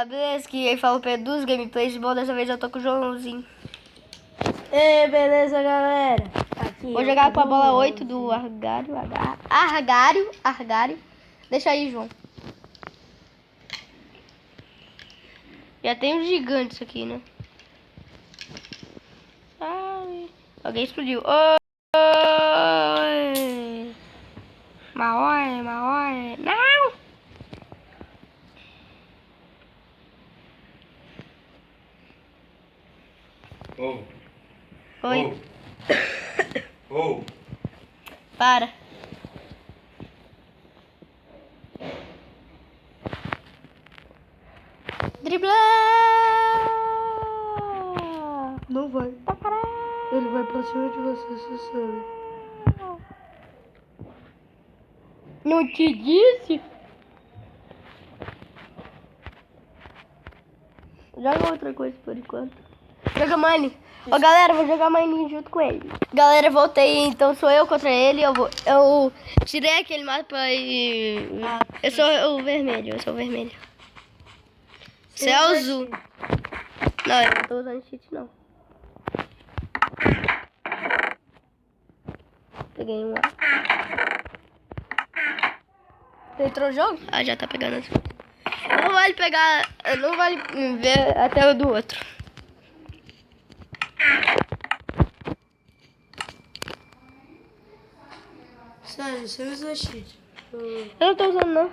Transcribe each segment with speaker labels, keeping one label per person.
Speaker 1: beleza? Que aí fala o Pedro dos gameplays. Bom, dessa vez eu tô com o Joãozinho.
Speaker 2: Ei, beleza, galera? Aqui
Speaker 1: Vou jogar com a bola 8 do Argário. Argário. Deixa aí, João. Já tem um gigante isso aqui, né? Ai, alguém explodiu. Oi! Maoi. Não! Oi. Para. Driblar!
Speaker 2: Não vai. Ele vai pra cima de você, você sabe.
Speaker 1: Não te disse? Joga outra coisa por enquanto. Joga Mine. Ó, galera, vou jogar Mine junto com ele. Galera, voltei. Então sou eu contra ele. Eu tirei aquele mapa e... Eu sou o vermelho. Você é o azul. Não, eu não tô usando cheat, não. Peguei um lá. Você entrou no jogo? Ah, já tá pegando. Não vale pegar... Não vale ver a tela do outro.
Speaker 2: Sério, você usa cheat.
Speaker 1: Eu não tô usando, não.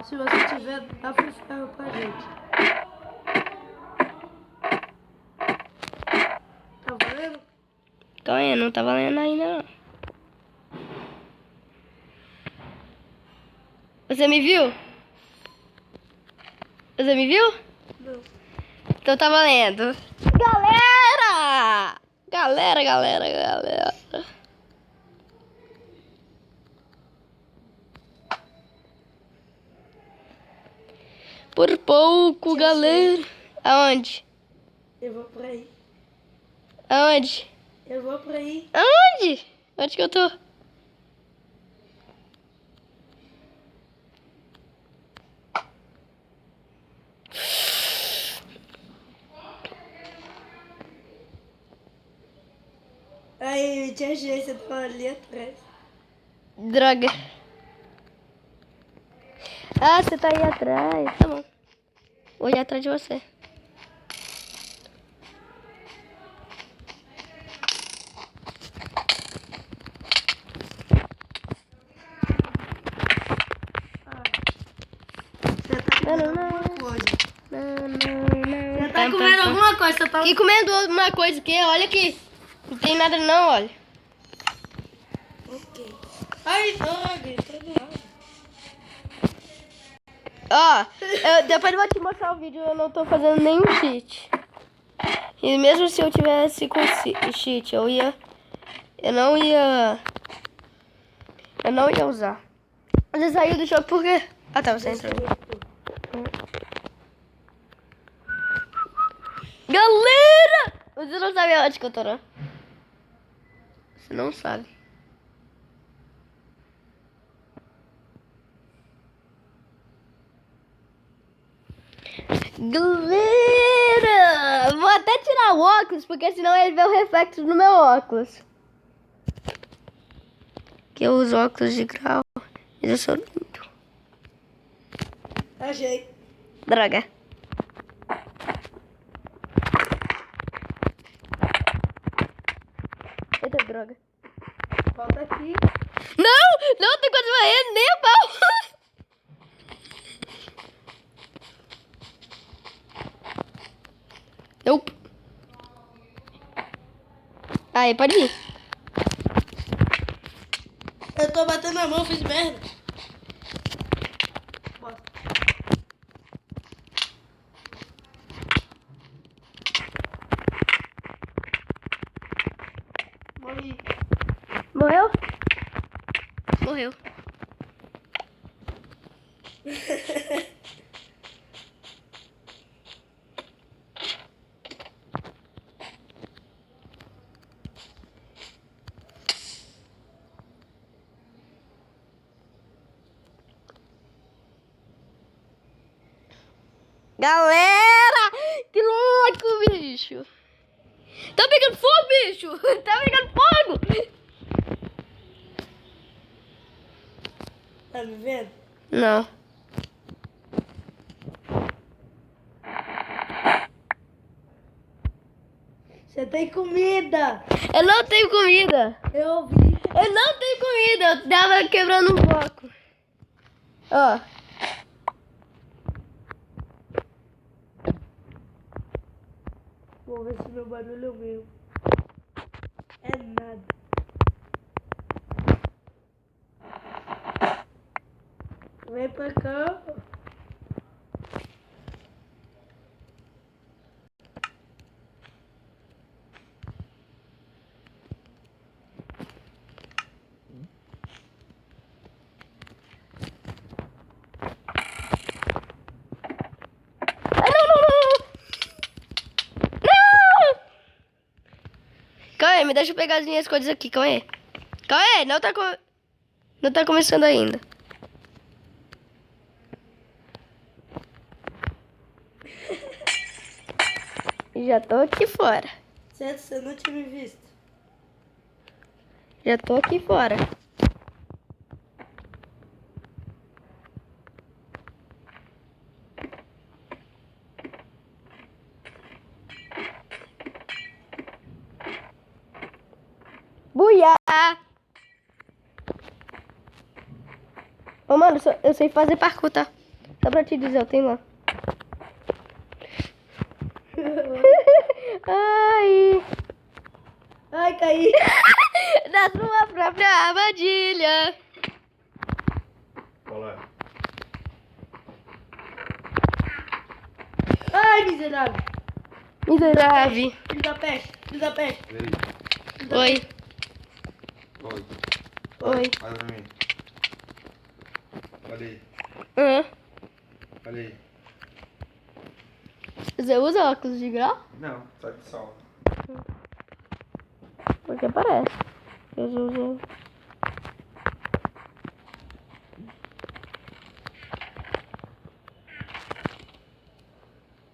Speaker 2: Se você tiver, dá pro ferro pra gente. Tá valendo?
Speaker 1: Calma aí, não tá valendo ainda, não. Você me viu? Você me viu?
Speaker 2: Não.
Speaker 1: Então tá valendo. Galera. Por pouco, galera. Aonde?
Speaker 2: Eu vou por aí.
Speaker 1: Aonde?
Speaker 2: Eu vou por aí.
Speaker 1: Aonde? Onde que eu tô?
Speaker 2: Aí, eu te achei, você tava ali atrás.
Speaker 1: Droga. Ah, você tá aí atrás. Tá bom. Vou ir atrás de você.
Speaker 2: Você tá comendo alguma coisa.
Speaker 1: Não.
Speaker 2: Você tá comendo alguma coisa, você tá...
Speaker 1: Que comendo uma coisa que olha aqui. Não tem nada não, olha.
Speaker 2: Ok. Ai, droga, tá errado.
Speaker 1: Ó, depois eu vou te mostrar o vídeo, eu não tô fazendo nenhum cheat. E mesmo se eu tivesse com cheat, eu não ia usar. Você saiu do jogo por quê? Ah, tá, você entrou. Galera! Você não sabe onde que eu tô, não? Você não sabe. Galera! Vou até tirar o óculos, porque senão ele vê o reflexo no meu óculos. Que eu uso óculos de grau. Mas eu sou lindo.
Speaker 2: Achei.
Speaker 1: Droga. Eita, droga.
Speaker 2: Volta aqui.
Speaker 1: Não, tem quase morrendo, nem a pau. Nope. Aí, pode ir.
Speaker 2: Eu tô batendo a mão, fiz merda. Bota. Morri.
Speaker 1: Morreu? Morreu. Galera, que louco, bicho. Tá pegando fogo, bicho. Tá pegando fogo.
Speaker 2: Tá me vendo?
Speaker 1: Não.
Speaker 2: Você tem comida!
Speaker 1: Eu não tenho comida.
Speaker 2: Eu ouvi.
Speaker 1: Eu não tenho comida. Eu tava quebrando um bloco. Ó.
Speaker 2: Vou ver se meu barulho é o meu. É nada. Vem pra cá.
Speaker 1: Ai, não, não, não. Não. Calma aí, me deixa eu pegar as minhas coisas aqui. Calma aí. Calma aí, não tá começando ainda. Já tô aqui fora.
Speaker 2: Certo, você não tinha me visto.
Speaker 1: Já tô aqui fora. Buiá! Ô, mano, eu sei fazer parkour, tá? Só pra te dizer, eu tenho lá. Ai!
Speaker 2: Ai, caí.
Speaker 1: Na sua própria armadilha.
Speaker 3: Qual é?
Speaker 2: Ai, miserável.
Speaker 1: Miserável.
Speaker 2: Filho da peste. Filho da peste.
Speaker 3: Ei,
Speaker 1: Oi.
Speaker 3: oi.
Speaker 1: Oi.
Speaker 3: Olha pra mim. Olha aí. Olha aí.
Speaker 1: Você usa óculos de grau?
Speaker 3: Não, só de sol.
Speaker 1: Porque parece. Eu uso.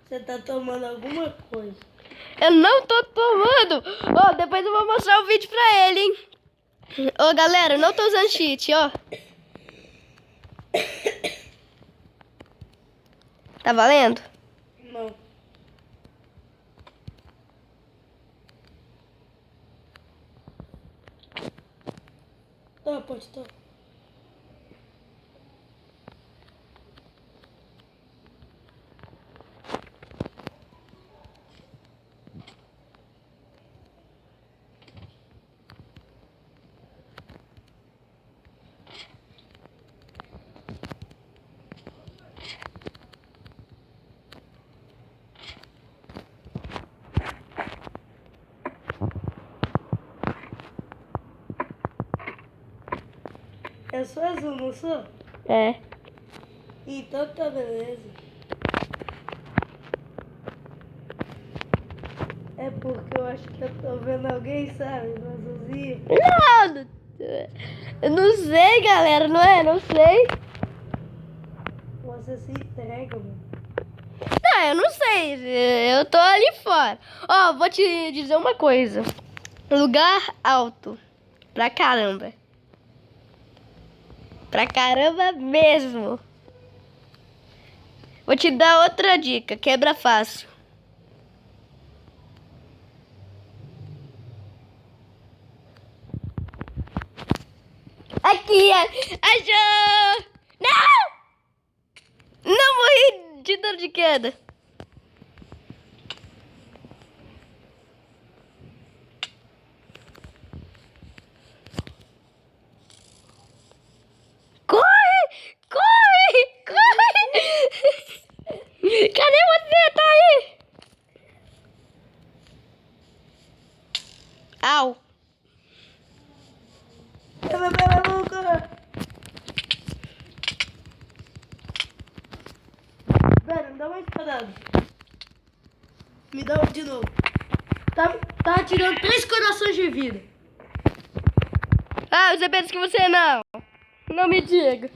Speaker 2: Você tá tomando alguma coisa.
Speaker 1: Eu não tô tomando. Ó, depois eu vou mostrar o vídeo pra ele, hein. Ô, galera, eu não tô usando cheat, ó. Tá valendo?
Speaker 2: Não. Tá, pode tá. Eu sou azul, não sou?
Speaker 1: É.
Speaker 2: Então tá beleza. É porque eu acho que eu tô vendo alguém, sabe? No azulzinho.
Speaker 1: Não, eu não sei, galera, não é? Não sei.
Speaker 2: Você se entrega, mano.
Speaker 1: Não, eu não sei. Eu tô ali fora. Ó, vou te dizer uma coisa. Lugar alto. Pra caramba. Pra caramba mesmo. Vou te dar outra dica. Quebra fácil. Aqui, achou! Não! Não morri de dor de queda. Corre! Corre! Corre! Cadê você? Tá aí? Au!
Speaker 2: Pera, boca! Pera, me dá uma espadada. Me dá de novo. Tá tirando 3 corações de vida.
Speaker 1: Ah, você pensa que você não. Não me diga.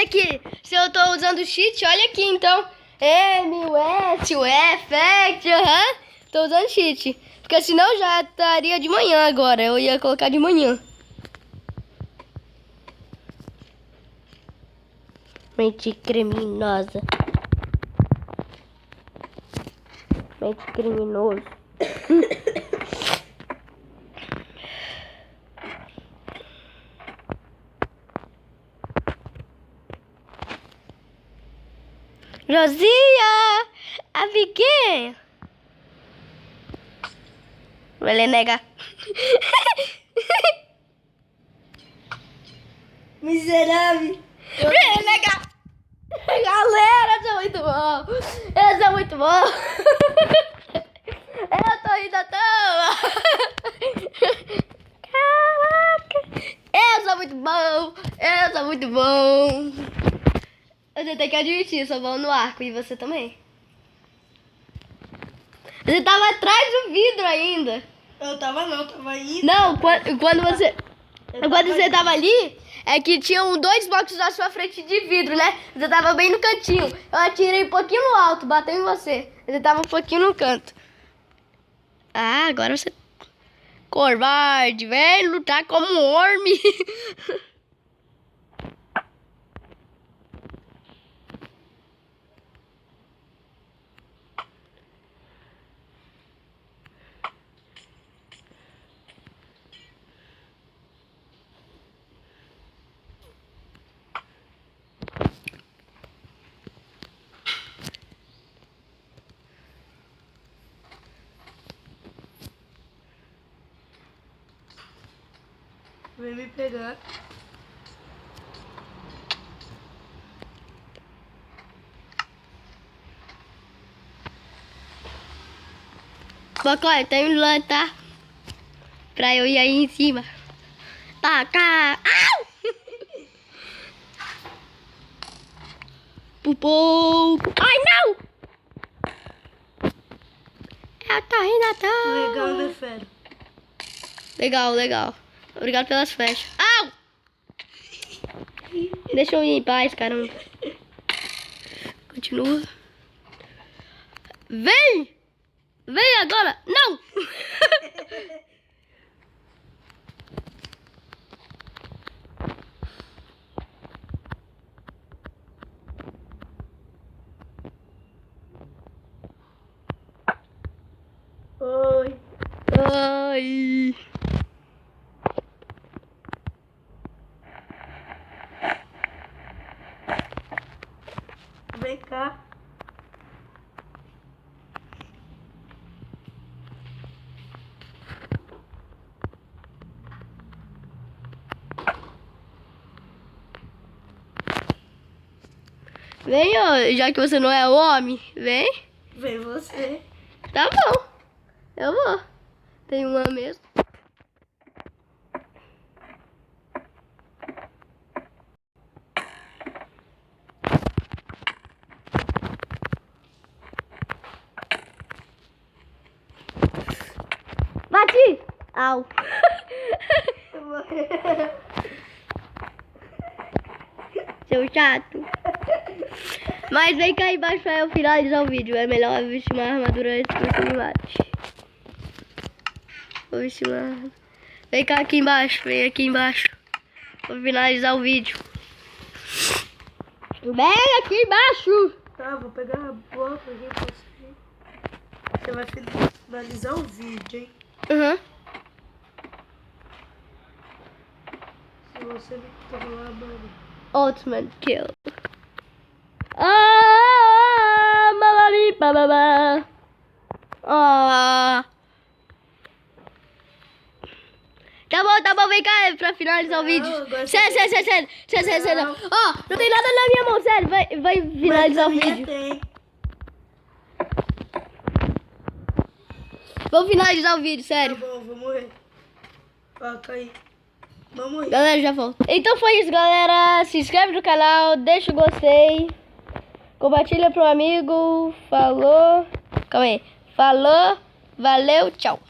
Speaker 1: aqui, se eu tô usando cheat, olha aqui, então. M, o S, o F, Effect, tô usando cheat. Porque senão já estaria de manhã agora, eu ia colocar de manhã. Mente criminosa. Mente criminoso. Rosia! A pequena! Vai ler nega.
Speaker 2: Miserável.
Speaker 1: Vai nega. Galera, eu sou muito bom. Eu sou muito bom. Eu tô indo à toa. Caraca. Eu sou muito bom. Eu sou muito bom. Você tem que admitir, eu sou bom no arco. E você também. Você tava atrás do vidro ainda.
Speaker 2: Eu tava indo.
Speaker 1: Não, quando você tava ali, é que tinham 2 blocos à sua frente de vidro, né? Você tava bem no cantinho. Eu atirei um pouquinho no alto, bateu em você. Você tava um pouquinho no canto. Ah, agora você... Covarde, vem lutar como um orme.
Speaker 2: Vem me pegar.
Speaker 1: Bocói, tá indo lá, tá? Pra eu ir aí em cima. Taca! Au! Pupou! Ai, não! Eu tô indo à toa.
Speaker 2: Legal, né, fera?
Speaker 1: Legal. Obrigado pelas flechas. Au! Deixa eu ir em paz, caramba. Continua. Vem! Vem agora! Não!
Speaker 2: Oi.
Speaker 1: Ai!
Speaker 2: Vem cá.
Speaker 1: Vem, ó, já que você não é homem, vem.
Speaker 2: Vem você.
Speaker 1: Tá bom. Eu vou. Tem uma mesmo. Bati! Au. Seu chato. Mas vem cá embaixo pra eu finalizar o vídeo. É melhor eu vestir uma armadura antes que você me mate. Vou vestir uma armadura. Vem cá aqui embaixo. Vem aqui embaixo. Vou finalizar o vídeo. Vem aqui embaixo.
Speaker 2: Tá, vou pegar a bola pra gente conseguir. Você vai finalizar o vídeo, hein?
Speaker 1: Uhum.
Speaker 2: Se você me tornar, mano.
Speaker 1: Ultimate kill. Ah, mamari, bababa. Ah. Tá bom, vem cá pra finalizar o vídeo. Sério. Ó, não tem nada na minha mão, sério. Vai finalizar o vídeo.
Speaker 2: Tem.
Speaker 1: Vou finalizar o vídeo,
Speaker 2: Tá
Speaker 1: sério.
Speaker 2: bom, vou morrer. Ó, caí. Vamos morrer.
Speaker 1: Galera, já volto. Então foi isso, galera. Se inscreve no canal, deixa o gostei. Compartilha pro amigo. Falou. Calma aí. Falou. Valeu, tchau.